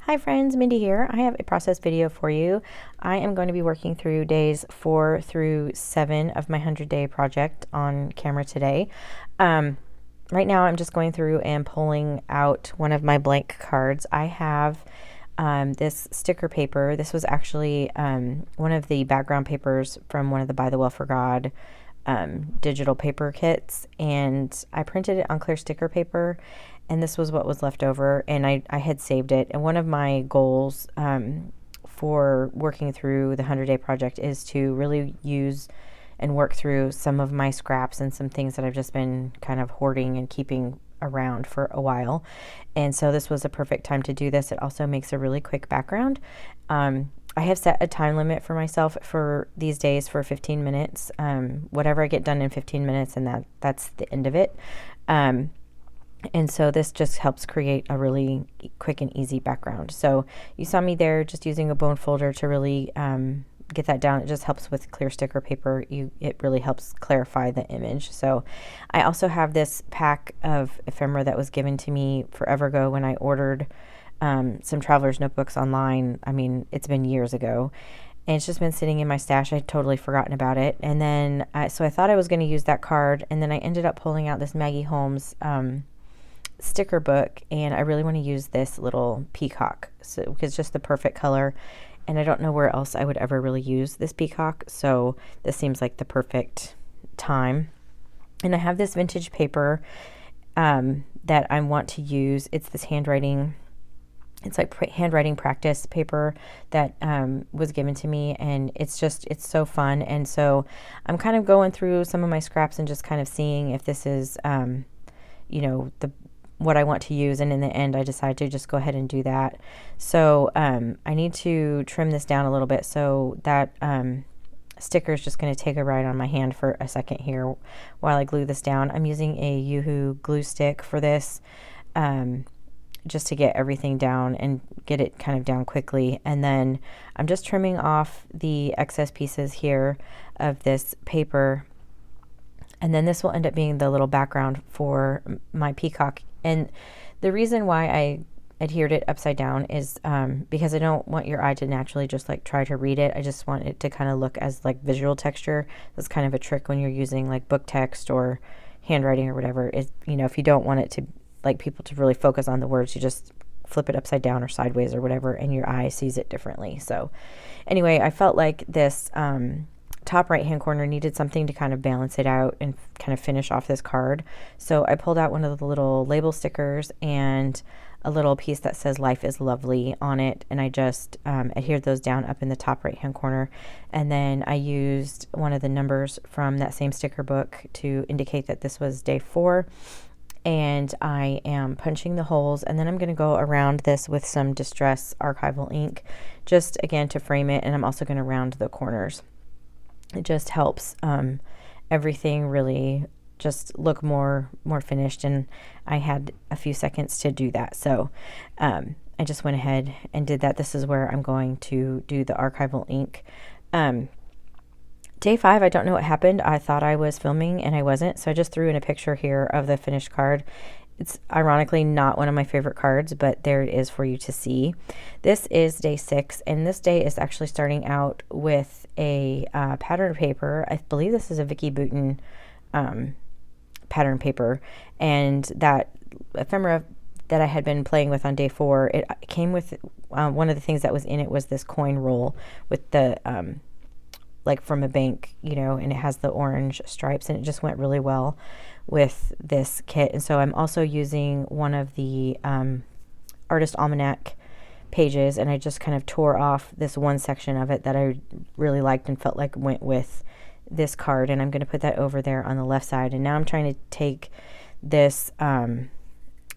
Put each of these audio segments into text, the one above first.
Hi friends, Mindy here. I have a process video for you. I am going to be working through days 4 through 7 of my 100-day project on camera today. Right now I'm just going through and pulling out one of my blank cards. I have this sticker paper. This was actually one of the background papers from one of the By the Well for God digital paper kits, and I printed it on clear sticker paper, and this was what was left over, and I had saved it. And one of my goals for working through the 100-day project is to really use and work through some of my scraps and some things that I've just been kind of hoarding and keeping around for a while. And so this was a perfect time to do this. It also makes a really quick background. I have set a time limit for myself for these days for 15 minutes. Whatever I get done in 15 minutes, and that's the end of it. And so this just helps create a really quick and easy background. So you saw me there just using a bone folder to really get that down. It just helps with clear sticker paper. It really helps clarify the image. So I also have this pack of ephemera that was given to me forever ago when I ordered some traveler's notebooks online. I mean, it's been years ago, and it's just been sitting in my stash. I'd totally forgotten about it. And then, so I thought I was going to use that card, and then I ended up pulling out this Maggie Holmes sticker book, and I really want to use this little peacock, so because it's just the perfect color, and I don't know where else I would ever really use this peacock, so this seems like the perfect time. And I have this vintage paper that I want to use. It's this handwriting. It's like handwriting practice paper that was given to me, and it's so fun. And so I'm kind of going through some of my scraps and just kind of seeing if this is, what I want to use. And in the end, I decided to just go ahead and do that. So I need to trim this down a little bit. So that sticker is just going to take a ride on my hand for a second here while I glue this down. I'm using a Yoo-Hoo glue stick for this. Just to get everything down and get it kind of down quickly. And then I'm just trimming off the excess pieces here of this paper. And then this will end up being the little background for my peacock. And the reason why I adhered it upside down is because I don't want your eye to naturally just like try to read it. I just want it to kind of look as like visual texture. That's kind of a trick when you're using like book text or handwriting or whatever. Is, if you don't want it to like people to really focus on the words, you just flip it upside down or sideways or whatever, and your eye sees it differently. So anyway, I felt like this top right hand corner needed something to kind of balance it out and kind of finish off this card. So I pulled out one of the little label stickers and a little piece that says "Life is Lovely" on it, and I just adhered those down up in the top right hand corner. And then I used one of the numbers from that same sticker book to indicate that this was day 4. And I am punching the holes, and then I'm going to go around this with some Distress archival ink, just again to frame it. And I'm also going to round the corners. It just helps everything really just look more finished, and I had a few seconds to do that, so I just went ahead and did that. This is where I'm going to do the archival ink. Day 5, I don't know what happened. I thought I was filming and I wasn't, so I just threw in a picture here of the finished card. It's ironically not one of my favorite cards, but there it is for you to see. This is day 6, and this day is actually starting out with a pattern paper. I believe this is a Vicky Bouton pattern paper, and that ephemera that I had been playing with on day 4, it came with one of the things that was in it was this coin roll with the like from a bank, and it has the orange stripes, and it just went really well with this kit. And so I'm also using one of the Artist Almanac pages, and I just kind of tore off this one section of it that I really liked and felt like went with this card, and I'm going to put that over there on the left side. And now I'm trying to take this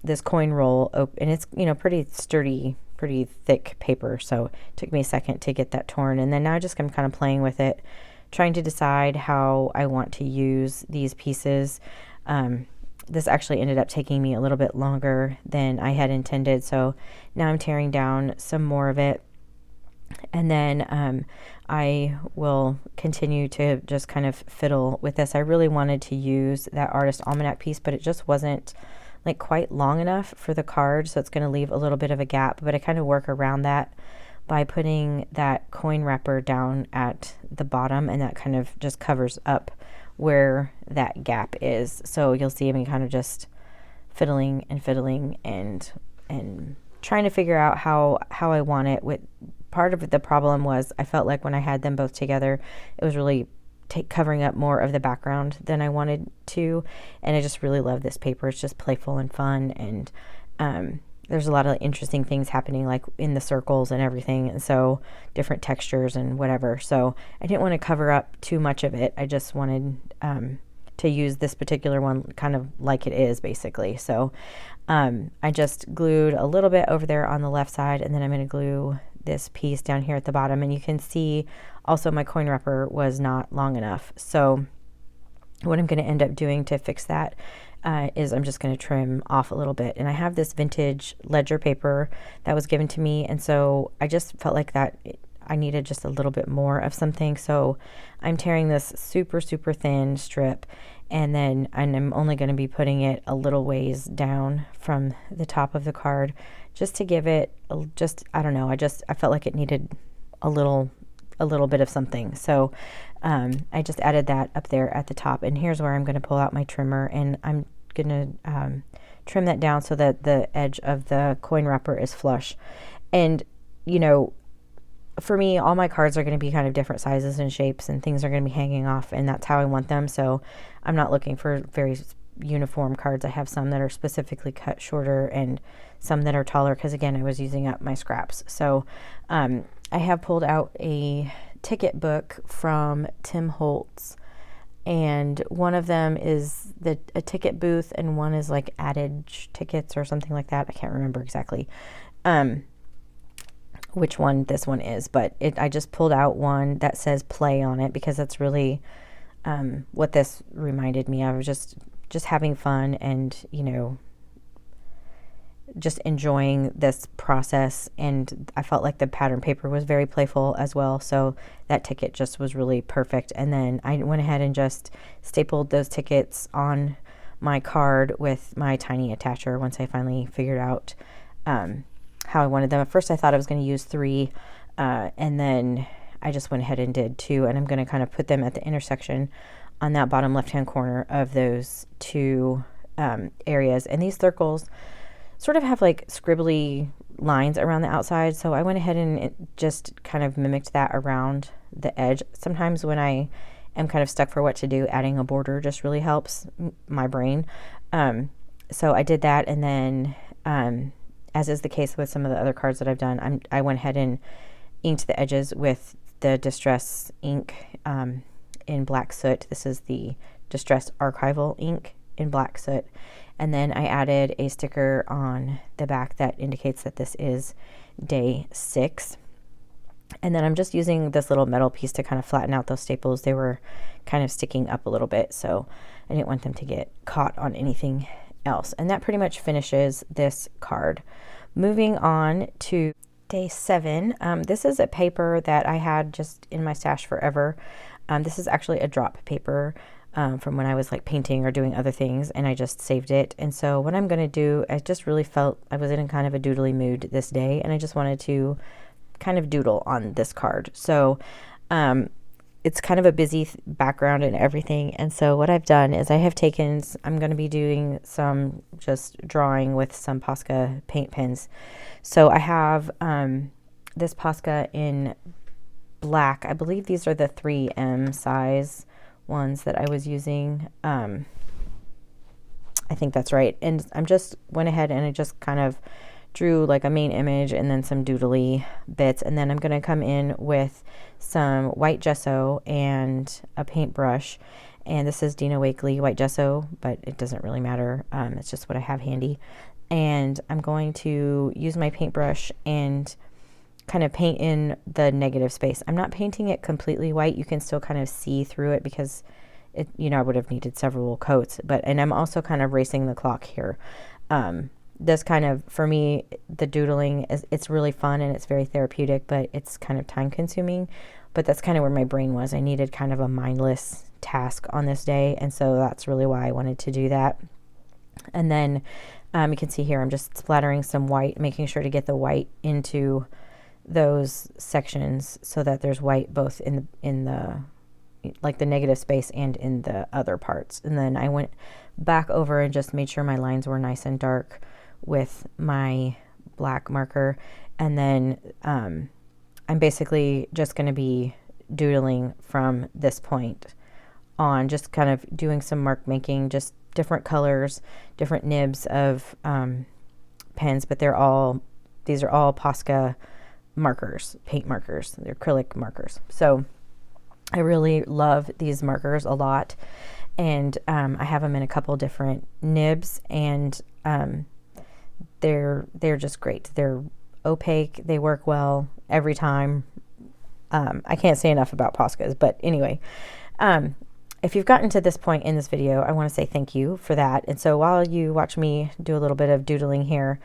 this coin roll and it's pretty sturdy, pretty thick paper, so it took me a second to get that torn. And then now I'm kind of playing with it, trying to decide how I want to use these pieces. This actually ended up taking me a little bit longer than I had intended, so now I'm tearing down some more of it, and then I will continue to just kind of fiddle with this. I really wanted to use that Artist Almanac piece, but it just wasn't like quite long enough for the card, so it's going to leave a little bit of a gap, but I kind of work around that by putting that coin wrapper down at the bottom, and that kind of just covers up where that gap is. So you'll see me kind of just fiddling and fiddling and trying to figure out how I want it. With part of the problem was I felt like when I had them both together, it was really covering up more of the background than I wanted to, and I just really love this paper. It's just playful and fun, and there's a lot of interesting things happening, like in the circles and everything, and so different textures and whatever. So I didn't want to cover up too much of it. I just wanted to use this particular one kind of like it is, basically. So I just glued a little bit over there on the left side, and then I'm going to glue this piece down here at the bottom. And you can see also my coin wrapper was not long enough. So what I'm going to end up doing to fix that is I'm just going to trim off a little bit. And I have this vintage ledger paper that was given to me, and so I just felt like that I needed just a little bit more of something. So I'm tearing this super thin strip, and I'm only going to be putting it a little ways down from the top of the card, just to give it I don't know, I felt like it needed a little bit of something. So I just added that up there at the top, and here's where I'm going to pull out my trimmer, and I'm going to trim that down so that the edge of the coin wrapper is flush. And you know, for me, all my cards are going to be kind of different sizes and shapes, and things are going to be hanging off, and that's how I want them. So I'm not looking for very uniform cards. I have some that are specifically cut shorter and some that are taller, because again, I was using up my scraps. So I have pulled out a ticket book from Tim Holtz, and one of them is a ticket booth, and one is like adage tickets or something like that. I can't remember exactly which one this one is, but I just pulled out one that says play on it, because that's really what this reminded me of. Just having fun and, you know, just enjoying this process. And I felt like the pattern paper was very playful as well, so that ticket just was really perfect. And then I went ahead and just stapled those tickets on my card with my tiny attacher once I finally figured out how I wanted them. At first I thought I was going to use 3, and then I just went ahead and did 2, and I'm going to kind of put them at the intersection on that bottom left hand corner of those 2 areas. And these circles sort of have like scribbly lines around the outside, so I went ahead and just kind of mimicked that around the edge. Sometimes when I am kind of stuck for what to do, adding a border just really helps my brain. So I did that, and then as is the case with some of the other cards that I've done, I went ahead and inked the edges with the Distress ink in black soot. This is the Distress Archival ink in black soot. And then I added a sticker on the back that indicates that this is day 6. And then I'm just using this little metal piece to kind of flatten out those staples. They were kind of sticking up a little bit, so I didn't want them to get caught on anything else. And that pretty much finishes this card. Moving on to day 7. This is a paper that I had just in my stash forever. This is actually a drop paper from when I was like painting or doing other things, and I just saved it. And so what I'm going to do, I just really felt I was in kind of a doodly mood this day, and I just wanted to kind of doodle on this card. So it's kind of a busy background and everything, and so what I've done is I'm going to be doing some just drawing with some Posca paint pens. So I have this Posca in black. I believe these are the 3M size ones that I was using. I think that's right. And I'm just went ahead and I just kind of drew like a main image and then some doodly bits, and then I'm going to come in with some white gesso and a paintbrush. And this is Dina Wakley white gesso, but it doesn't really matter. It's just what I have handy. And I'm going to use my paintbrush and kind of paint in the negative space. I'm not painting it completely white. You can still kind of see through it because it, you know, I would have needed several coats, and I'm also kind of racing the clock here. This kind of, for me, the doodling it's really fun and it's very therapeutic, but it's kind of time consuming. But that's kind of where my brain was. I needed kind of a mindless task on this day, and so that's really why I wanted to do that. And then You can see here I'm just splattering some white, making sure to get the white into those sections so that there's white both in the like the negative space and in the other parts. And then I went back over and just made sure my lines were nice and dark with my black marker. And then I'm basically just going to be doodling from this point on, just kind of doing some mark making, just different colors, different nibs of pens, but these are all Posca markers, paint markers, they're acrylic markers. So I really love these markers a lot, and I have them in a couple different nibs, and they're just great. They're opaque, they work well every time. I can't say enough about Poscas, but anyway, if you've gotten to this point in this video, I want to say thank you for that. And so while you watch me do a little bit of doodling here,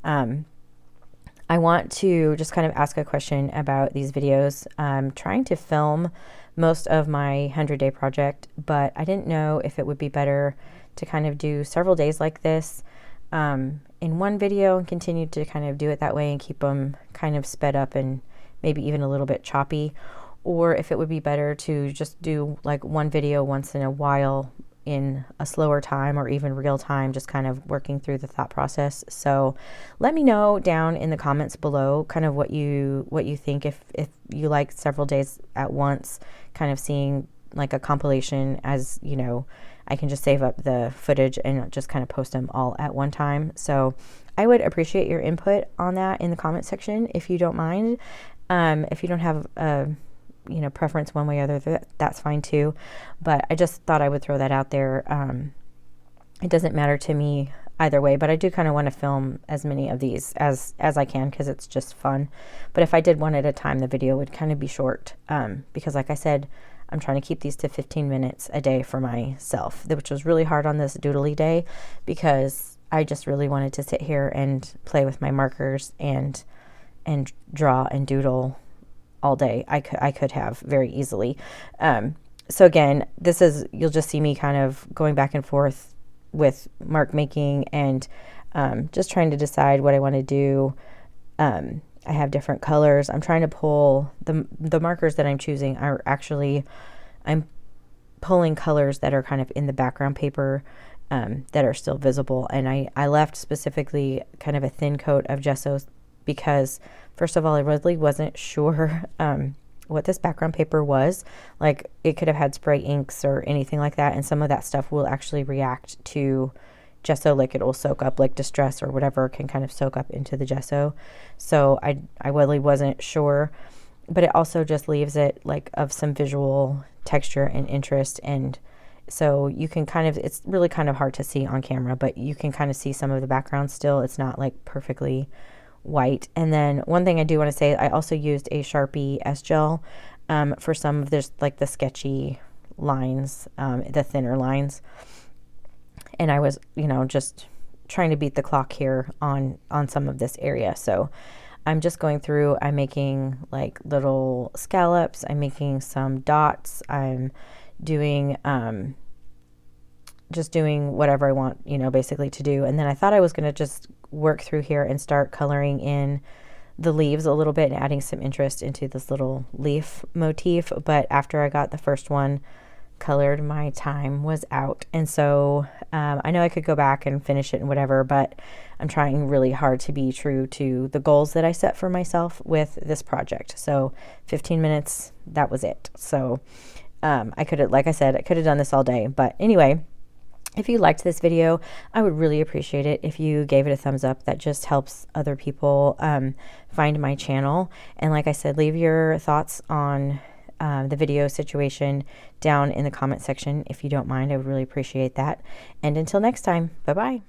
I want to just kind of ask a question about these videos. I'm trying to film most of my 100-day project, but I didn't know if it would be better to kind of do several days like this in one video and continue to kind of do it that way and keep them kind of sped up and maybe even a little bit choppy, or if it would be better to just do like one video once in a while in a slower time or even real time, just kind of working through the thought process. So let me know down in the comments below kind of what you think, if you like several days at once, kind of seeing like a compilation, as you know, I can just save up the footage and just kind of post them all at one time. So I would appreciate your input on that in the comment section if you don't mind. If you don't have a preference one way or the other, that's fine too. But I just thought I would throw that out there. It doesn't matter to me either way, but I do kind of want to film as many of these as I can, because it's just fun. But if I did one at a time, the video would kind of be short, because like I said, I'm trying to keep these to 15 minutes a day for myself, which was really hard on this doodly day, because I just really wanted to sit here and play with my markers and draw and doodle all day. I could have very easily. So again, you'll just see me kind of going back and forth with mark making and just trying to decide what I want to do. I have different colors. I'm trying to pull the markers that I'm choosing are actually, I'm pulling colors that are kind of in the background paper that are still visible. And I left specifically kind of a thin coat of gesso because, first of all, I really wasn't sure what this background paper was. Like, it could have had spray inks or anything like that, and some of that stuff will actually react to gesso, like it will soak up, like distress or whatever can kind of soak up into the gesso. So I really wasn't sure, but it also just leaves it like of some visual texture and interest. And so you can kind of, it's really kind of hard to see on camera, but you can kind of see some of the background still. It's not like perfectly white. And then one thing I do want to say, I also used a Sharpie S-Gel for some of this, like the sketchy lines, the thinner lines. And I was, just trying to beat the clock here on some of this area. So I'm just going through, I'm making like little scallops, I'm making some dots, I'm doing, just doing whatever I want, basically to do. And then I thought I was going to just work through here and start coloring in the leaves a little bit and adding some interest into this little leaf motif. But after I got the first one colored, my time was out. And so I know I could go back and finish it and whatever, but I'm trying really hard to be true to the goals that I set for myself with this project. So 15 minutes, that was it. So I could have, like I said, I could have done this all day. But anyway, if you liked this video, I would really appreciate it if you gave it a thumbs up. That just helps other people find my channel. And like I said, leave your thoughts on the video situation down in the comment section if you don't mind. I would really appreciate that. And until next time, bye-bye.